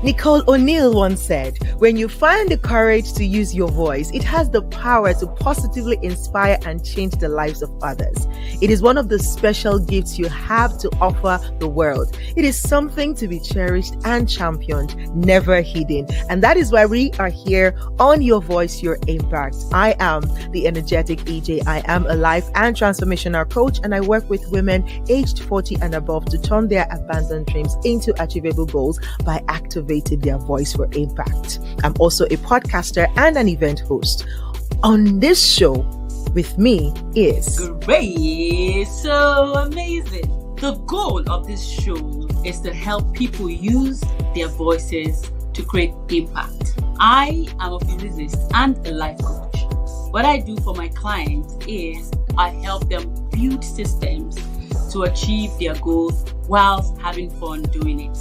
Nicole O'Neill once said, "When you find the courage to use your voice, it has the power to positively inspire and change the lives of others. It is one of the special gifts you have to offer the world. It is something to be cherished and championed, never hidden." And that is why we are here on Your Voice, Your Impact. I am the energetic EJ. I am a life and transformational coach, and I work with women aged 40 and above to turn their abandoned dreams into achievable goals by activating their voice for impact. I'm also a podcaster and an event host. On this show with me is Great, so amazing. The goal of this show is to help people use their voices to create impact. I am a physicist and a life coach. What I do for my clients is I help them build systems to achieve their goals whilst having fun doing it.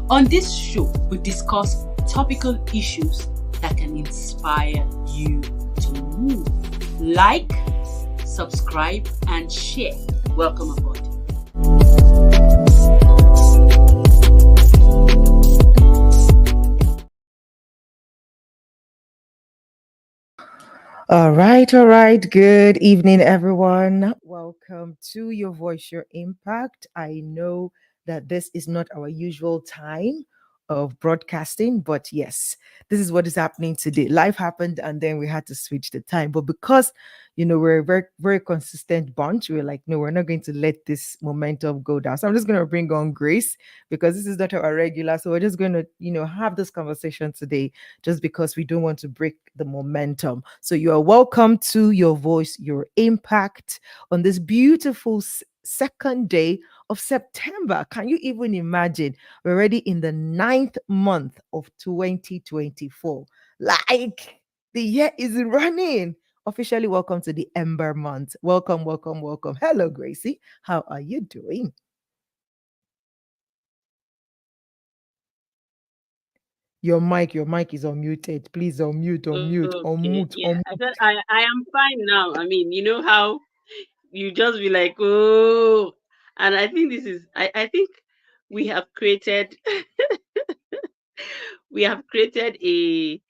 On this show, we discuss topical issues that can inspire you to move. Like, subscribe, and share. Welcome aboard. All right. Good evening, everyone. Welcome to Your Voice, Your Impact. I know that this is not our usual time of broadcasting, but yes, this is what is happening today. Life happened, and then we had to switch the time. But because we're a very, very consistent bunch, we're like, no, we're not going to let this momentum go down. So I'm just going to bring on Grace because this is not our regular. So we're just going to, have this conversation today just because we don't want to break the momentum. So you are welcome to Your Voice, Your Impact on this beautiful second day of September. Can you even imagine? We're already in the 9th month of 2024. Like the year is running. Officially, welcome to the Ember Month. Welcome. Hello, Gracie. How are you doing? Your mic is unmuted. Please unmute. Okay, yeah. I said I am fine now. I mean, you know how you just be like, oh, and I think I think we have created we have created a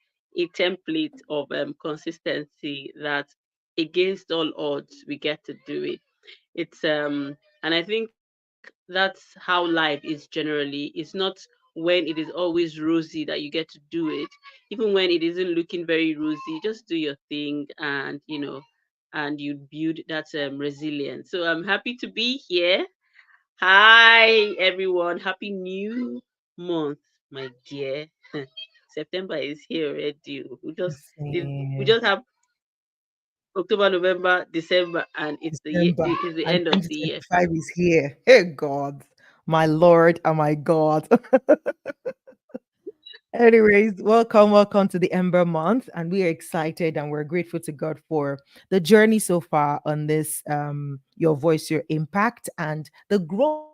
template of consistency that against all odds we get to do it. It's and I think that's how life is generally. It's not when it is always rosy that you get to do it. Even when it isn't looking very rosy, just do your thing, and and you build that resilience. So I'm happy to be here. Hi everyone, happy new month, my dear. September is here already. We Same. just have October, November, December, and December it's the and end of the year. 2025 is here. Hey, God, my Lord and my God. Anyways, welcome to the Ember Month, and we are excited and we're grateful to God for the journey so far on this Your Voice, Your Impact, and the growth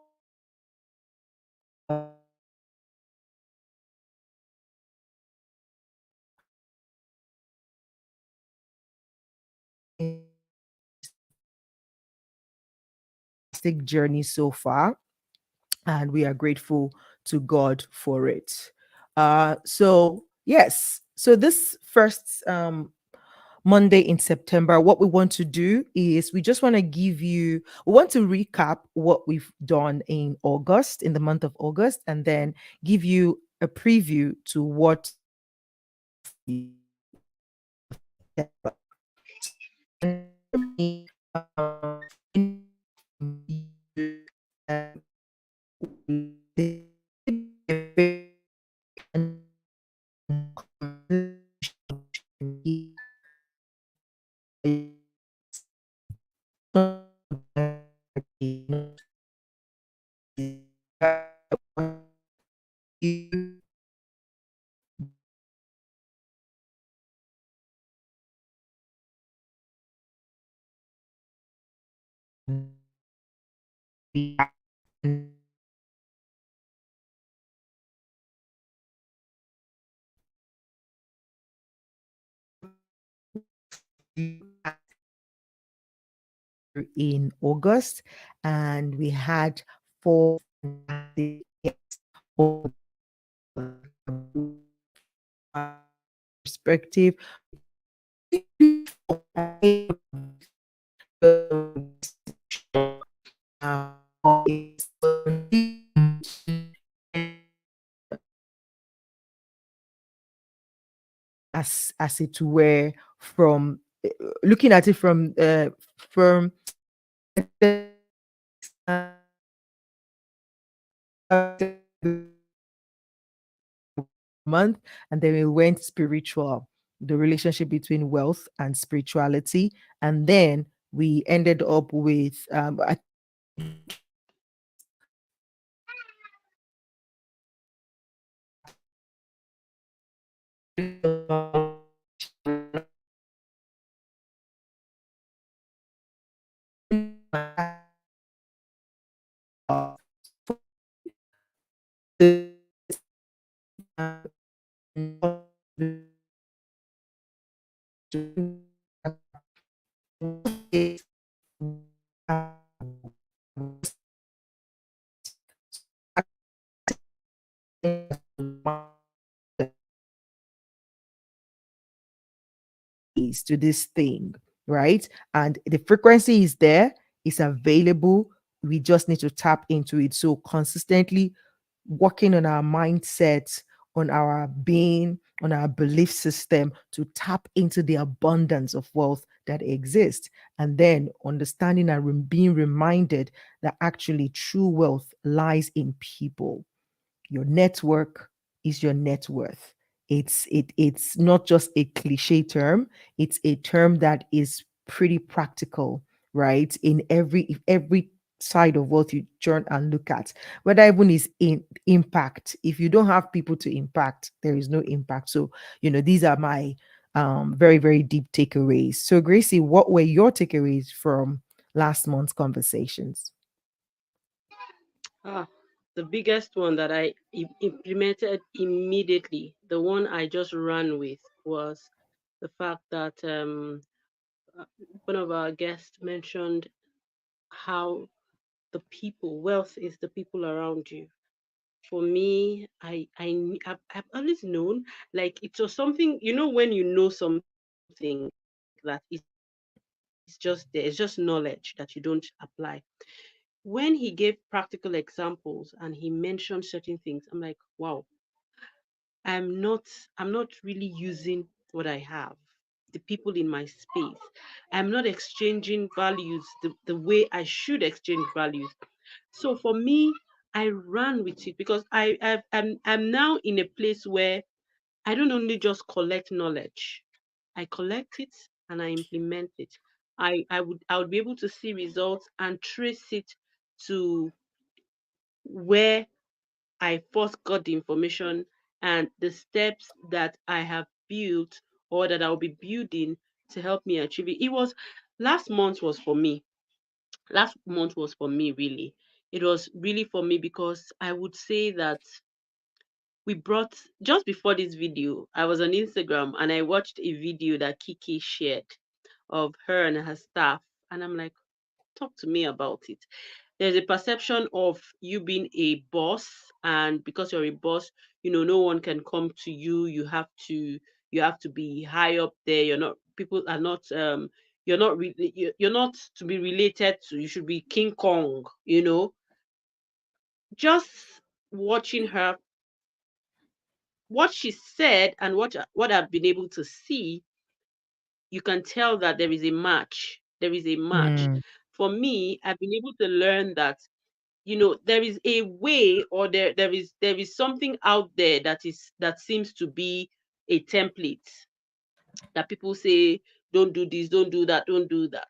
journey so far, and we are grateful to God for it. So yes, so this first Monday in September, what we want to do is we just want to we want to recap what we've done in August, in the month of August, and then give you a preview to what in August, and we had four perspective. As it were, from looking at it from month, and then we went spiritual, the relationship between wealth and spirituality, and then we ended up with to this thing, right? And the frequency is there, it's available. We just need to tap into it. So consistently working on our mindset, on our being, on our belief system to tap into the abundance of wealth that exists. And then understanding and being reminded that actually true wealth lies in people. Your network is your net worth. It's not just a cliche term, it's a term that is pretty practical, right? In every side of what you turn and look at, whether even is in impact. If you don't have people to impact, there is no impact. So, these are my very, very deep takeaways. So, Gracie, what were your takeaways from last month's conversations? Ah, the biggest one that I implemented immediately, the one I just ran with, was the fact that uh, one of our guests mentioned how wealth is the people around you. For me, I've always known, like it was something, when you know something that is just there, it's just knowledge that you don't apply. When he gave practical examples and he mentioned certain things, I'm like, wow, I'm not really using what I have, the people in my space. I'm not exchanging values the way I should exchange values. So for me, I ran with it because I'm now in a place where I don't only just collect knowledge. I collect it and I implement it. I would be able to see results and trace it to where I first got the information and the steps that I have built or that I'll be building to help me achieve it. It was last month was for me. Last month was for me really. It was really for me because I would say that we brought just before this video, I was on Instagram and I watched a video that Kiki shared of her and her staff. And I'm like, talk to me about it. There's a perception of you being a boss, and because you're a boss, no one can come to you. You have to be high up there. You're not people are not you're not to be related to. You should be King Kong. Just watching her, what she said, and what I've been able to see, you can tell that there is a match. There is a match. Mm, For me, I've been able to learn that there is a way, or there is something out there that seems to be a template that people say, don't do this, don't do that, don't do that.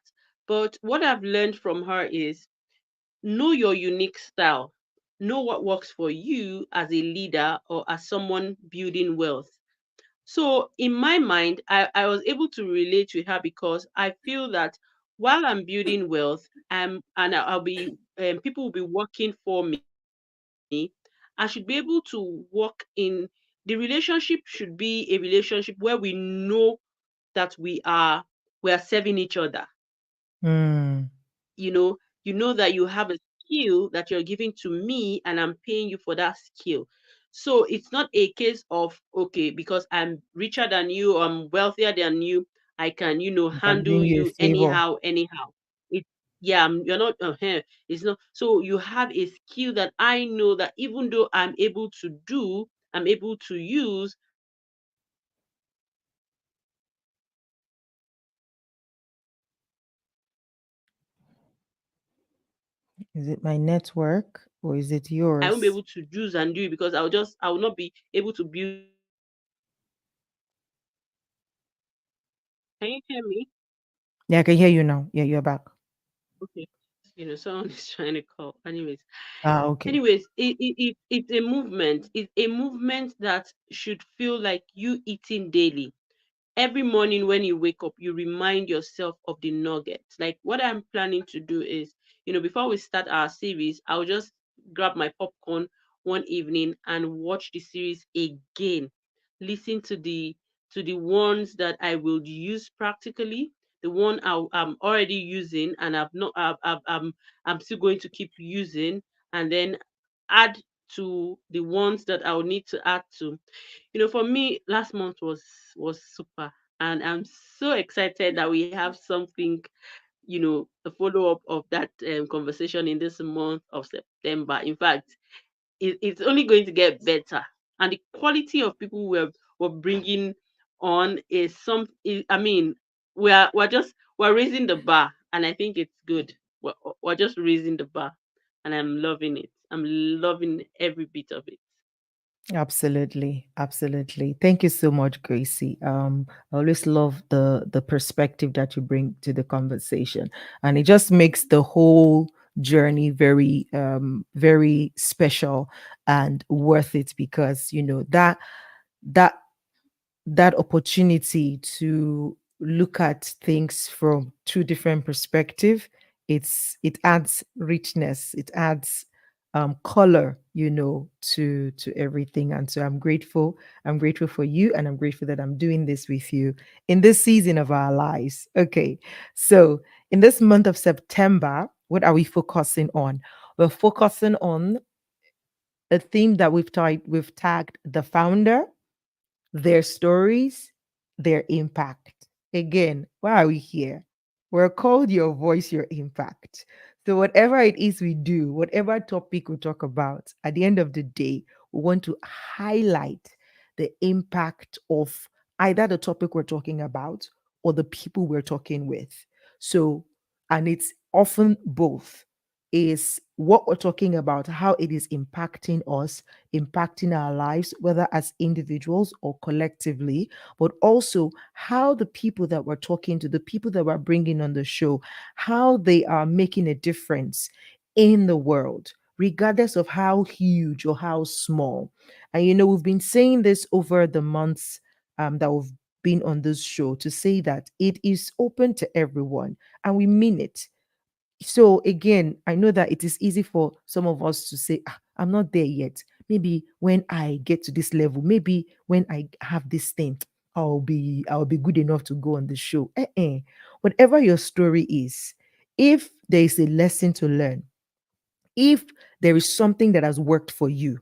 But what I've learned from her is, know your unique style, know what works for you as a leader or as someone building wealth. So in my mind, I was able to relate with her because I feel that while I'm building wealth, and I'll be people will be working for me. I should be able to work in the relationship should be a relationship where we know that we are serving each other. mm, You know that you have a skill that you're giving to me and I'm paying you for that skill. So it's not a case of, okay, because I'm richer than you, I'm wealthier than you, I can, I can handle bring you a you favor. anyhow. It, yeah, you're not, it's not. So you have a skill that I know that even though I'm able to do, I'm able to use. Is it my network or is it I won't be yours? able to use and do it because I will not be able to build. Can you hear me? Yeah, I can hear you now. Yeah, you're back. Okay. Someone is trying to call. Ah, okay. It's a movement. It's a movement that should feel like you eating daily. Every morning when you wake up, you remind yourself of the nuggets. Like what I'm planning to do is, before we start our series, I'll just grab my popcorn one evening and watch the series again. Listen to the ones that I will use practically, the one I'm already using and I've not I'm still going to keep using, and then add to the ones that I'll need to add to. For me, last month was super, and I'm so excited that we have something, a follow up of that conversation in this month of September. In fact, it's only going to get better, and the quality of people we're bringing on is I mean, we're raising the bar, and I think it's good. We're just raising the bar, and I'm loving it. I'm loving every bit of it. Absolutely, absolutely. Thank you so much, Gracie. I always love the perspective that you bring to the conversation, and it just makes the whole journey very very special and worth it because that that opportunity to look at things from two different perspective, it adds richness, it adds color, to everything. And so I'm grateful for you, and I'm grateful that I'm doing this with you in this season of our lives. Okay, so in this month of September, what are we focusing on? We're focusing on a theme that we've tagged the founder, their stories, their impact. Again, why are we here? We're called Your Voice, Your Impact. So, whatever it is we do, whatever topic we talk about, at the end of the day, we want to highlight the impact of either the topic we're talking about or the people we're talking with. So, and it's often both, is what we're talking about, how it is impacting us, impacting our lives, whether as individuals or collectively, but also how the people that we're talking to, the people that we're bringing on the show, how they are making a difference in the world, regardless of how huge or how small. And we've been saying this over the months that we've been on this show, to say that it is open to everyone, and we mean it. So again, I know that it is easy for some of us to say, I'm not there yet. Maybe when I get to this level, maybe when I have this thing, I'll be good enough to go on the show. Whatever your story is, if there is a lesson to learn, if there is something that has worked for you,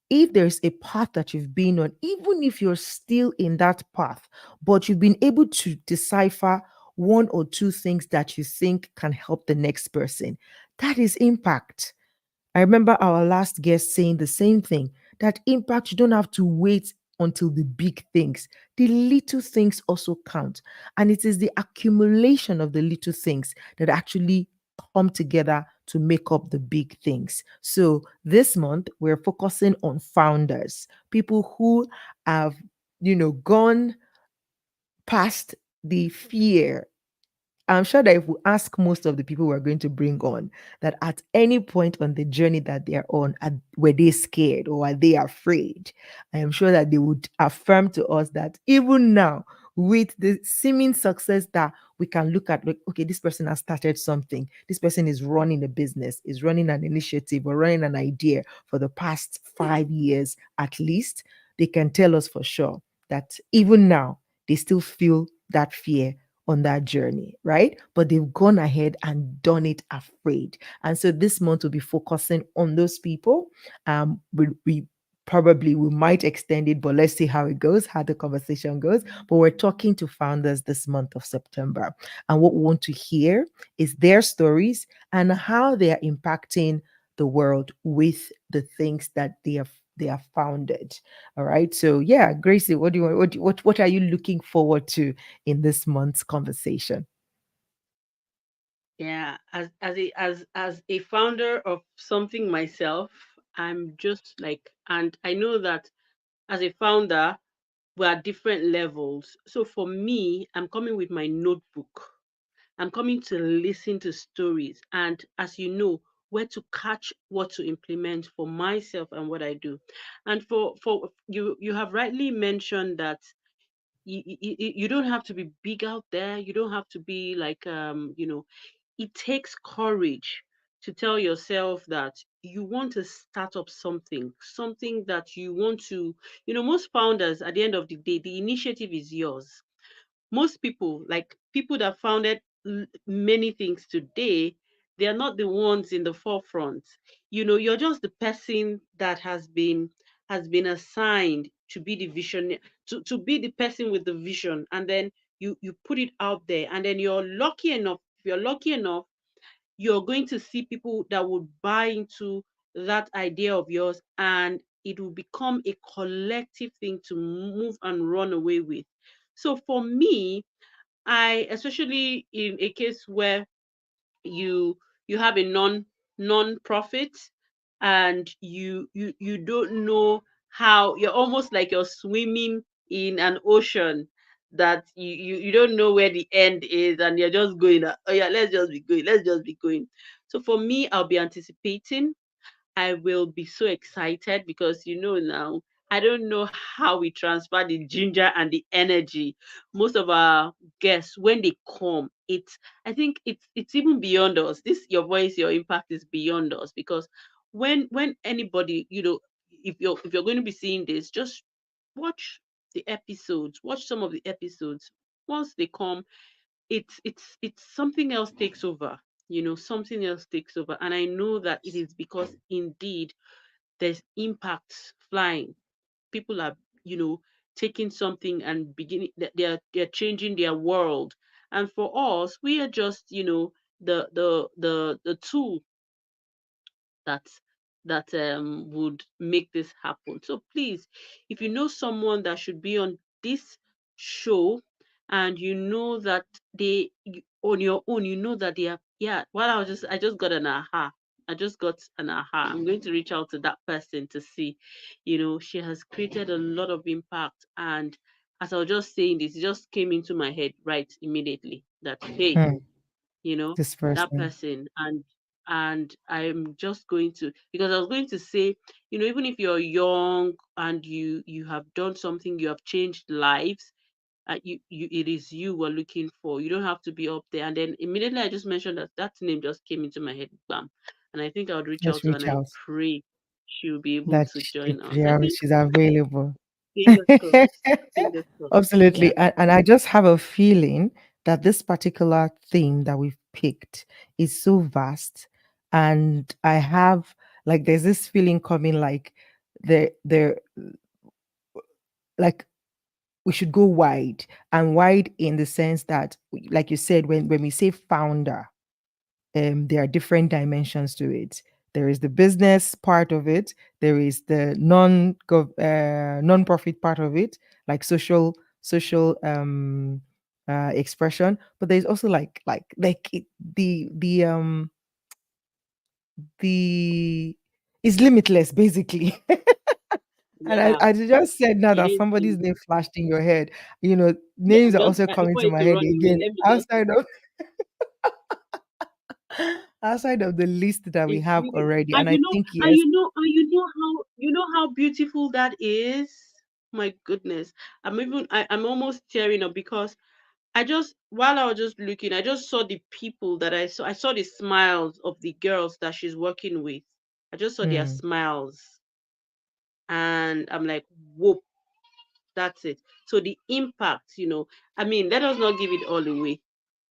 if there's a path that you've been on, even if you're still in that path, but you've been able to decipher one or two things that you think can help the next person, that is impact. I remember our last guest saying the same thing, that impact, you don't have to wait until the big things. The little things also count. And it is the accumulation of the little things that actually come together to make up the big things. So this month, we're focusing on founders, people who have, gone past the fear. I'm sure that if we ask most of the people we're going to bring on, that at any point on the journey that they're on, were they scared or are they afraid? I am sure that they would affirm to us that even now, with the seeming success that we can look at, like, okay, this person has started something, this person is running a business, is running an initiative, or running an idea for the past 5 years at least, they can tell us for sure that even now, they still feel that fear on that journey, right? But they've gone ahead and done it afraid. And so this month we'll be focusing on those people. We probably we might extend it, but let's see how it goes, how the conversation goes. But we're talking to founders this month of September. And what we want to hear is their stories and how they are impacting the world with the things that they are founded. All right. So yeah, Gracie, what do you what are you looking forward to in this month's conversation? Yeah, as a founder of something myself, I'm just like, and I know that as a founder, we're at different levels. So for me, I'm coming with my notebook. I'm coming to listen to stories, and as you know, where to catch what to implement for myself and what I do. And for you, you have rightly mentioned that you don't have to be big out there. You don't have to be like it takes courage to tell yourself that you want to start up something that you want to, most founders at the end of the day, the initiative is yours. Most people, like people that founded many things today, they are not the ones in the forefront. You're just the person that has been assigned to be the vision, to be the person with the vision, and then you put it out there, and then if you're lucky enough, you're going to see people that would buy into that idea of yours, and it will become a collective thing to move and run away with. So for me, I, especially in a case where you you have a non-profit, and you don't know how, you're almost like you're swimming in an ocean that you don't know where the end is, and you're just going, oh yeah, let's just be going. So for me, I'll be anticipating. I will be so excited because now, I don't know how we transfer the ginger and the energy. Most of our guests, when they come, I think it's even beyond us. This your voice, your impact is beyond us, because when anybody, if you're going to be seeing this, just watch the episodes, watch some of the episodes. Once they come, it's something else takes over. Something else takes over, and I know that it is because indeed there's impacts flying. People are, taking something and beginning, they're changing their world. And for us, we are just, the tool that would make this happen. So please, if you know someone that should be on this show, and you know that on your own, you know that they are, yeah. Well, I just got an aha. I just got an aha. I'm going to reach out to that person to see, she has created a lot of impact. And as I was just saying this, it just came into my head right immediately that, hey, Hmm, you know this that person. person. And I'm just going to, because I was going to say, even if you're young and you have done something, you have changed lives, it is you we're looking for. You don't have to be up there. And then immediately I just mentioned that name just came into my head, bam. And I think I would reach Let's out to her, and reach I out. pray she'll be able That to if join us. I yeah, think, she's available. fingers crossed. Fingers crossed. Yeah. Absolutely. And I just have a feeling that this particular theme that we've picked is so vast. And I have like there's this feeling coming like there like we should go wide, and wide in the sense that like you said, when we say founder, there are different dimensions to it. There is the business part of it. There is the non-profit part of it, like social expression. But there's also the is limitless basically. And Yeah, I just said now it that is somebody's deep. name flashed in your head. Yeah, Names are just also coming before to it my to head run away, again let me just outside of outside of the list that we it's have really, already. and And I think yes, you know how beautiful that is. My goodness, I'm almost tearing up, because I just, while I was just looking, I just saw the people that I saw the smiles of the girls that she's working with. I just saw their hmm, smiles, and I'm like, whoop, that's it. So the impact, I mean, let us not give it all away.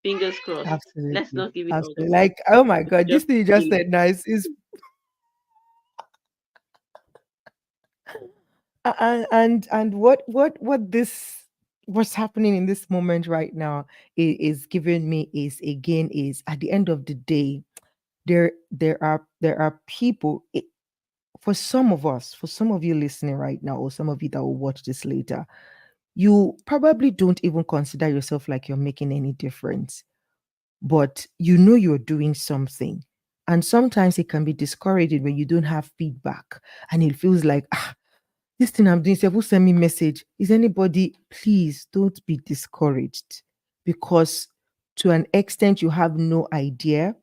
Fingers crossed. Let's absolutely, not give it all absolutely. away. Like, oh my It's God, this just thing you a just feeling. said nice is And what this what's happening in this moment right now is giving me is again is at the end of the day there are people for some of us, for some of you listening right now, or some of you that will watch this later, you probably don't even consider yourself like you're making any difference, but you know you're doing something. And sometimes it can be discouraging when you don't have feedback and it feels like, this thing I'm doing, who send me message? Is anybody, please don't be discouraged because to an extent you have no idea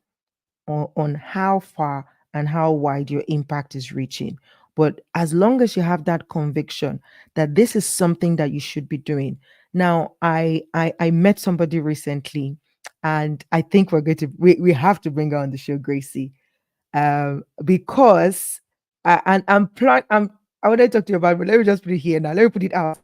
on how far and how wide your impact is reaching. But as long as you have that conviction that this is something that you should be doing. Now, I met somebody recently, and I think we have to bring her on the show, Gracie, because and I want to talk to you about it, but let me just put it here now. Let me put it out.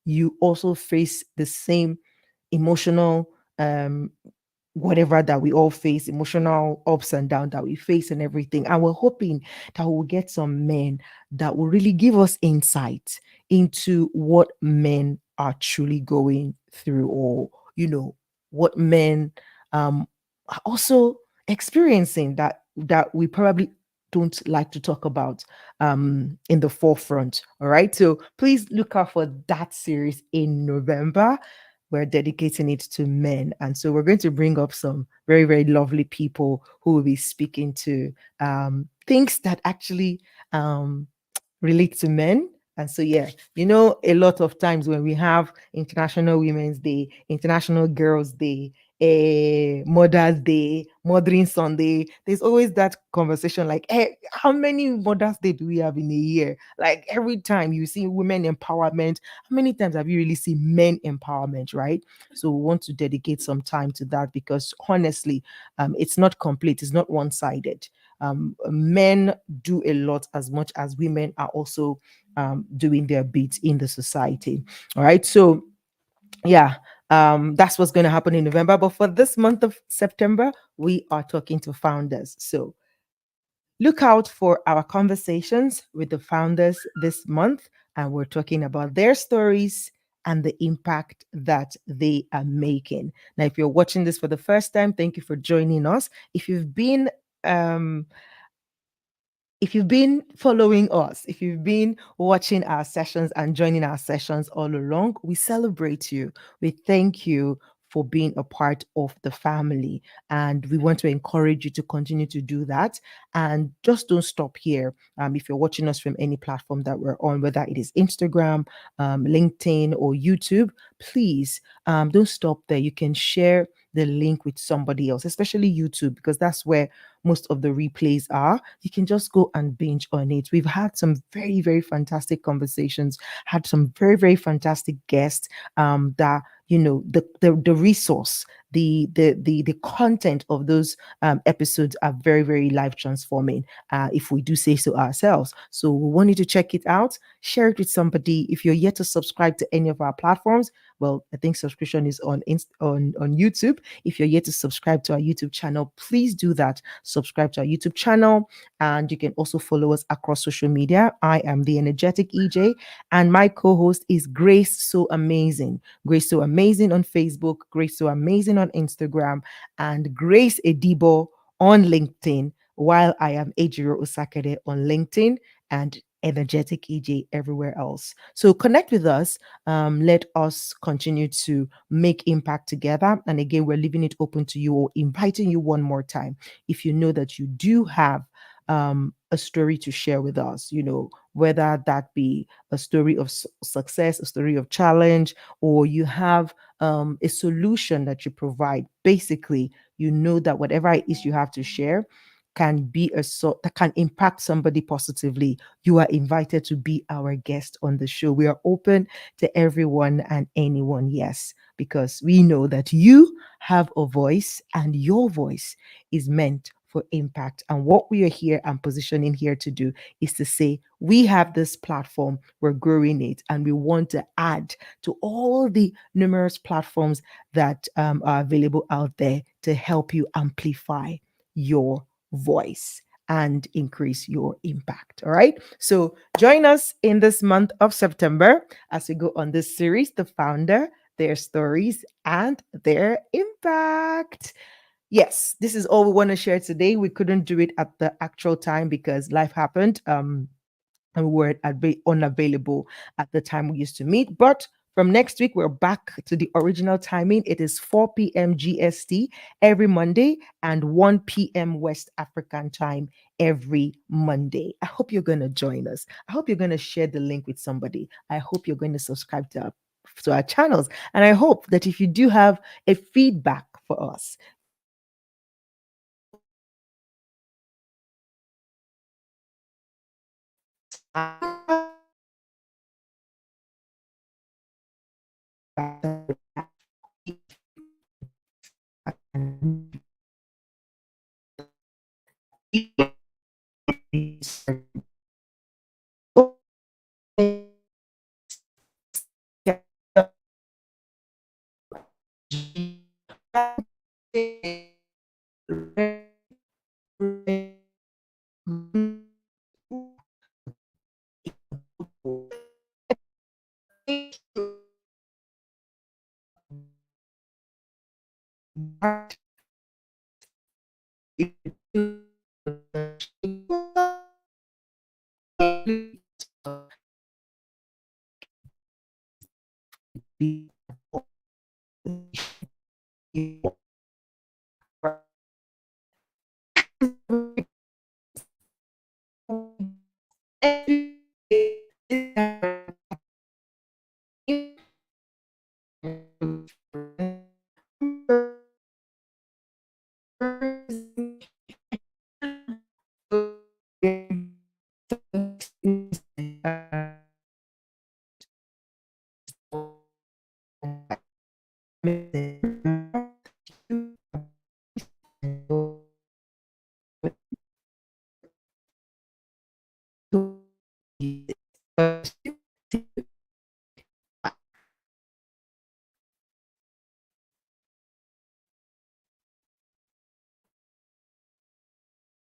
You also face the same emotional whatever that we all face, emotional ups and downs that we face and everything. And we're hoping that we'll get some men that will really give us insight into what men are truly going through, or what men are also experiencing that we probably don't like to talk about in the forefront. All right. So please look out for that series in November. We're dedicating it to men. And so we're going to bring up some very, very lovely people who will be speaking to things that actually relate to men. And so, yeah, a lot of times when we have International Women's Day, International Girls' Day, Mother's Day, Mothering Sunday, there's always that conversation like, hey, how many Mother's Day do we have in a year? Like every time you see women empowerment, how many times have you really seen men empowerment, right? So we want to dedicate some time to that because honestly, it's not complete, it's not one sided. Men do a lot as much as women are also doing their bit in the society. All right. So, yeah, that's what's going to happen in November. But for this month of September, we are talking to founders. So, look out for our conversations with the founders this month. And we're talking about their stories and the impact that they are making. Now, if you're watching this for the first time, thank you for joining us. If you've been if you've been following us, if you've been watching our sessions and joining our sessions all along, we celebrate you. We thank you for being a part of the family. And we want to encourage you to continue to do that. And just don't stop here. If you're watching us from any platform that we're on, whether it is Instagram, LinkedIn, or YouTube, please don't stop there. You can share the link with somebody else, especially YouTube, because that's where most of the replays are. You can just go and binge on it. We've had some very, very fantastic conversations, had some very, very fantastic guests that the resource, the content of those episodes are very, very life transforming, if we do say so ourselves. So we want you to check it out, share it with somebody. If you're yet to subscribe to any of our platforms, well, I think subscription is on YouTube. If you're yet to subscribe to our YouTube channel, please do that. Subscribe to our YouTube channel, and you can also follow us across social media. I am the energetic EJ, and my co-host is Grace So Amazing. Grace So Amazing on Facebook, Grace So Amazing on Instagram, and Grace Edibo on LinkedIn, while I am Ejiro Osakede on LinkedIn and Energetic EJ everywhere else. So connect with us. Let us continue to make impact together. And again, we're leaving it open to you, or inviting you one more time. If you know that you do have a story to share with us, whether that be a story of success, a story of challenge, or you have a solution that you provide. Basically, you know that whatever it is you have to share can be a sort that can impact somebody positively. You are invited to be our guest on the show. We are open to everyone and anyone, yes, because we know that you have a voice, and your voice is meant for impact. And what we are here and positioning here to do is to say, we have this platform, we're growing it, and we want to add to all the numerous platforms that are available out there to help you amplify your voice and increase your impact. All right. So join us in this month of September as we go on this series, The Founder, Their Stories, and Their Impact. Yes, this is all we want to share today. We couldn't do it at the actual time because life happened. And we were unavailable at the time we used to meet. But from next week, we're back to the original timing. It is 4 p.m. GST every Monday and 1 p.m. West African time every Monday. I hope you're going to join us. I hope you're going to share the link with somebody. I hope you're going to subscribe to our channels. And I hope that if you do have a feedback for us,